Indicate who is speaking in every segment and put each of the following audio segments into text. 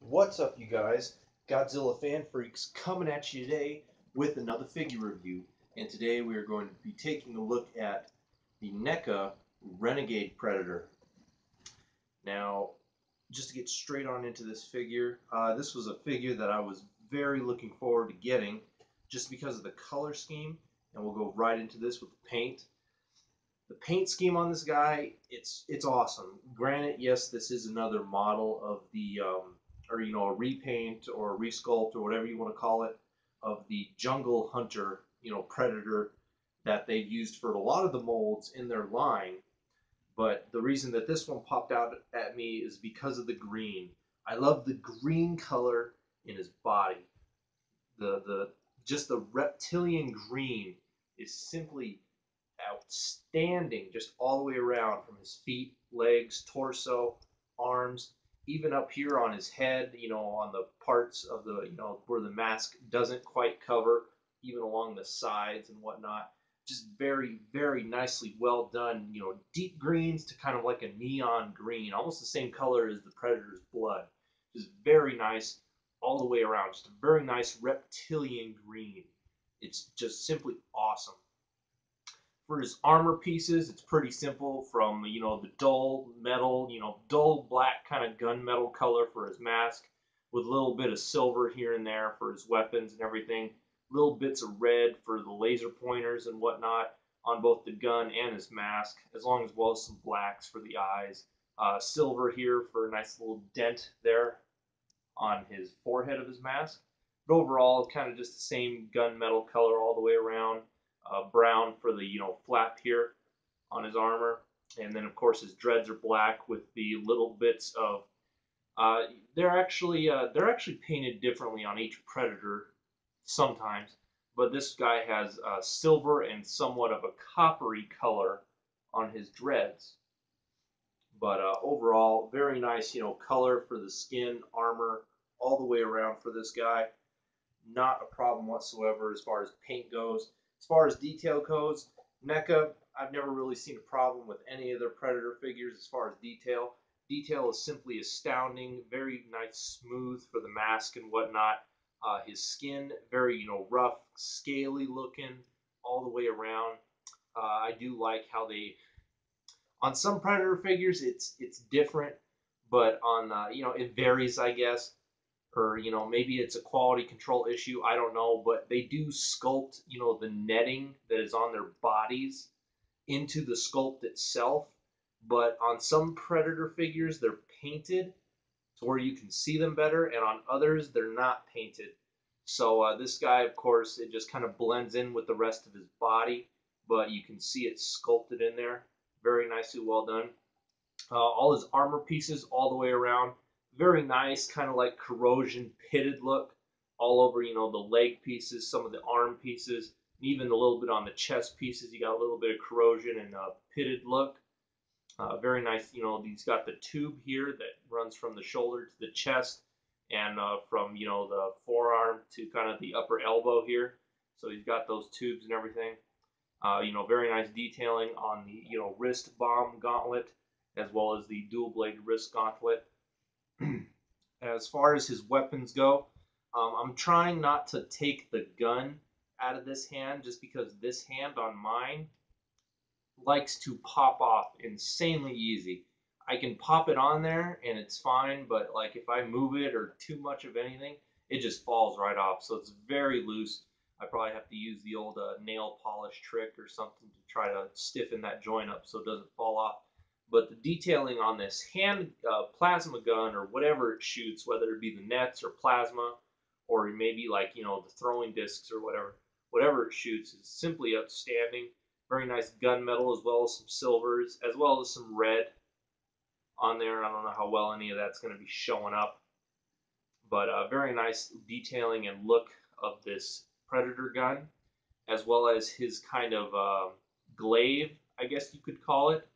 Speaker 1: What's up, you guys? Godzilla Fan Freaks coming at you today with another figure review. And today we are going to be taking a look at the NECA Renegade Predator. Now, just to get straight on into this figure, this was a figure that I was very looking forward to getting just because of the color scheme. And we'll go right into this with the paint. The paint scheme on this guy, it's awesome. Granted, yes, this is another model of the or a repaint or a resculpt or whatever you want to call it of the Jungle Hunter, Predator that they've used for a lot of the molds in their line. But the reason that this one popped out at me is because of the green. I love the green color in his body. The just the reptilian green is simply outstanding, just all the way around, from his feet, legs, torso, arms, even up here on his head, on the parts of the, where the mask doesn't quite cover, even along the sides and whatnot. Just very, very nicely well done, deep greens to kind of like a neon green, almost the same color as the Predator's blood. Just very nice all the way around, just a very nice reptilian green. It's just simply awesome. For his armor pieces, it's pretty simple, from the dull metal, dull black kind of gunmetal color for his mask, with a little bit of silver here and there for his weapons and everything, little bits of red for the laser pointers and whatnot on both the gun and his mask, as well as some blacks for the eyes, silver here for a nice little dent there on his forehead of his mask. But overall, kind of just the same gunmetal color all the way around. Brown for the flap here on his armor, and then of course his dreads are black with the little bits of. They're actually painted differently on each Predator sometimes, but this guy has silver and somewhat of a coppery color on his dreads. But overall, very nice, color for the skin, armor, all the way around for this guy. Not a problem whatsoever as far as paint goes. As far as detail goes, NECA, I've never really seen a problem with any of their Predator figures as far as detail. Detail is simply astounding, very nice, smooth for the mask and whatnot. His skin, very rough, scaly looking all the way around. I do like how they, on some Predator figures, it's different, but on it varies, I guess, or maybe it's a quality control issue, I don't know, but they do sculpt the netting that is on their bodies into the sculpt itself. But on some Predator figures, they're painted to where you can see them better, and on others they're not painted. So this guy, of course, it just kind of blends in with the rest of his body, but you can see it sculpted in there. Very nicely well done. All his armor pieces all the way around, very nice, kind of like corrosion pitted look all over, the leg pieces, some of the arm pieces, and even a little bit on the chest pieces. You got a little bit of corrosion and pitted look. Very nice, he's got the tube here that runs from the shoulder to the chest, and from, the forearm to kind of the upper elbow here. So he's got those tubes and everything. Very nice detailing on the, wrist bomb gauntlet, as well as the dual blade wrist gauntlet. As far as his weapons go, I'm trying not to take the gun out of this hand, just because this hand on mine likes to pop off insanely easy. I can pop it on there and it's fine, but like if I move it or too much of anything, it just falls right off. So it's very loose. I probably have to use the old nail polish trick or something to try to stiffen that joint up so it doesn't fall off. But the detailing on this hand plasma gun, or whatever it shoots, whether it be the nets or plasma, or maybe like the throwing discs or whatever it shoots, is simply outstanding. Very nice gunmetal, as well as some silvers, as well as some red on there. I don't know how well any of that's going to be showing up, but very nice detailing and look of this Predator gun, as well as his kind of glaive, I guess you could call it,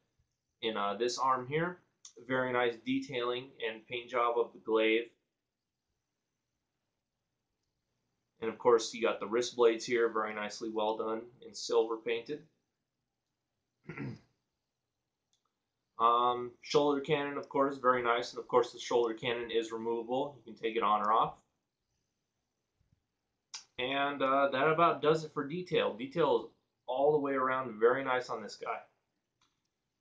Speaker 1: in this arm here. Very nice detailing and paint job of the glaive. And of course, you got the wrist blades here, very nicely well done in silver painted. Shoulder cannon, of course, very nice, and of course the shoulder cannon is removable. You can take it on or off. And that about does it for detail. Detail is all the way around very nice on this guy.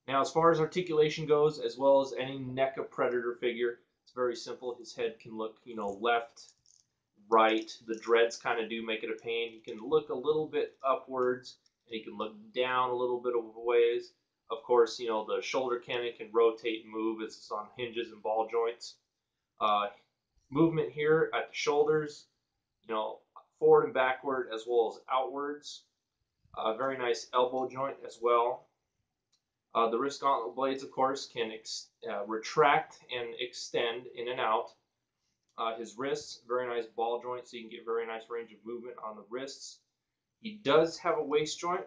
Speaker 1: Now, as far as articulation goes, as well as any NECA Predator figure, it's very simple. His head can look, left, right. The dreads kind of do make it a pain. He can look a little bit upwards, and he can look down a little bit of a ways. Of course, the shoulder cannon can rotate and move as it's on hinges and ball joints. Movement here at the shoulders, forward and backward as well as outwards. Very nice elbow joint as well. The wrist gauntlet blades, of course, can retract and extend in and out. His wrists, very nice ball joint, so you can get very nice range of movement on the wrists. He does have a waist joint.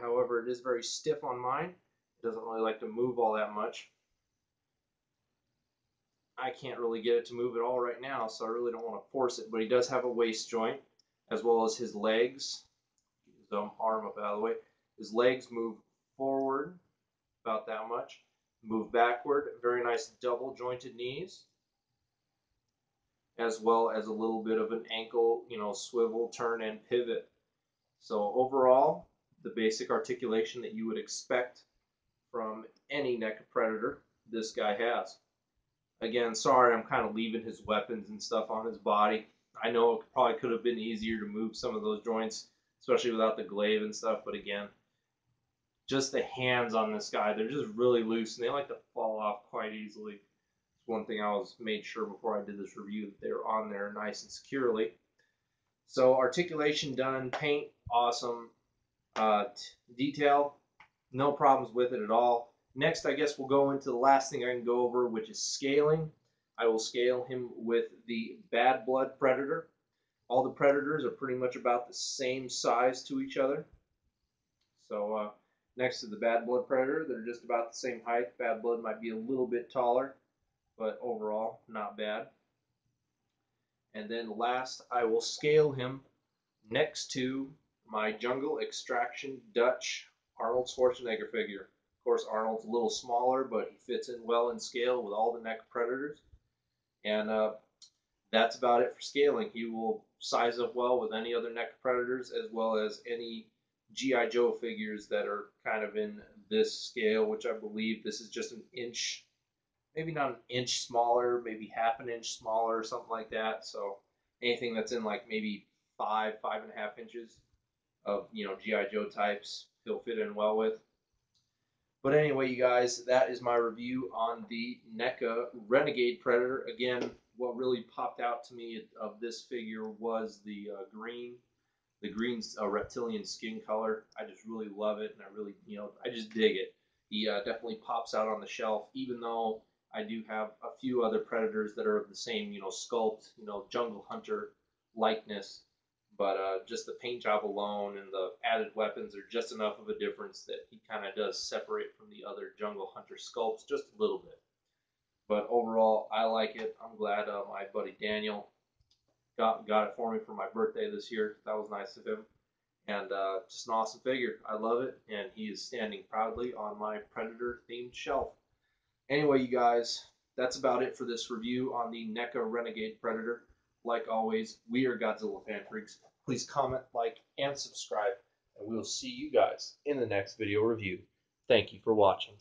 Speaker 1: However, it is very stiff on mine. It doesn't really like to move all that much. I can't really get it to move at all right now, so I really don't want to force it. But he does have a waist joint, as well as his legs. His arm up out of the way. His legs move forward about that much. Move backward. Very nice double jointed knees, as well as a little bit of an ankle, swivel, turn, and pivot. So overall, the basic articulation that you would expect from any NECA Predator, this guy has. Again, sorry, I'm kind of leaving his weapons and stuff on his body. I know it probably could have been easier to move some of those joints, especially without the glaive and stuff, but again, just the hands on this guy, they're just really loose, and they like to fall off quite easily. It's one thing I was made sure before I did this review that they were on there nice and securely. So articulation done, paint, awesome. Detail, no problems with it at all. Next, I guess we'll go into the last thing I can go over, which is scaling. I will scale him with the Bad Blood Predator. All the Predators are pretty much about the same size to each other. So next to the Bad Blood Predator, they're just about the same height. Bad Blood might be a little bit taller, but overall, not bad. And then last, I will scale him next to my Jungle Extraction Dutch Arnold Schwarzenegger figure. Of course, Arnold's a little smaller, but he fits in well in scale with all the NECA Predators. And that's about it for scaling. He will size up well with any other NECA Predators, as well as any G.I. Joe figures that are kind of in this scale, which I believe this is just an inch, maybe not an inch smaller, maybe half an inch smaller or something like that. So anything that's in like maybe 5.5 inches of G.I. Joe types, he'll fit in well with. But anyway, you guys, that is my review on the NECA Renegade Predator. Again, what really popped out to me of this figure was the green. The green's a reptilian skin color. I just really love it, and I really, I just dig it. He definitely pops out on the shelf, even though I do have a few other Predators that are of the same, sculpt, jungle hunter likeness. But just the paint job alone and the added weapons are just enough of a difference that he kind of does separate from the other jungle hunter sculpts just a little bit. But overall, I like it. I'm glad my buddy Daniel got it for me for my birthday this year. That was nice of him. And just an awesome figure. I love it. And he is standing proudly on my Predator-themed shelf. Anyway, you guys, that's about it for this review on the NECA Renegade Predator. Like always, we are Godzilla Fan Freaks. Please comment, like, and subscribe. And we will see you guys in the next video review. Thank you for watching.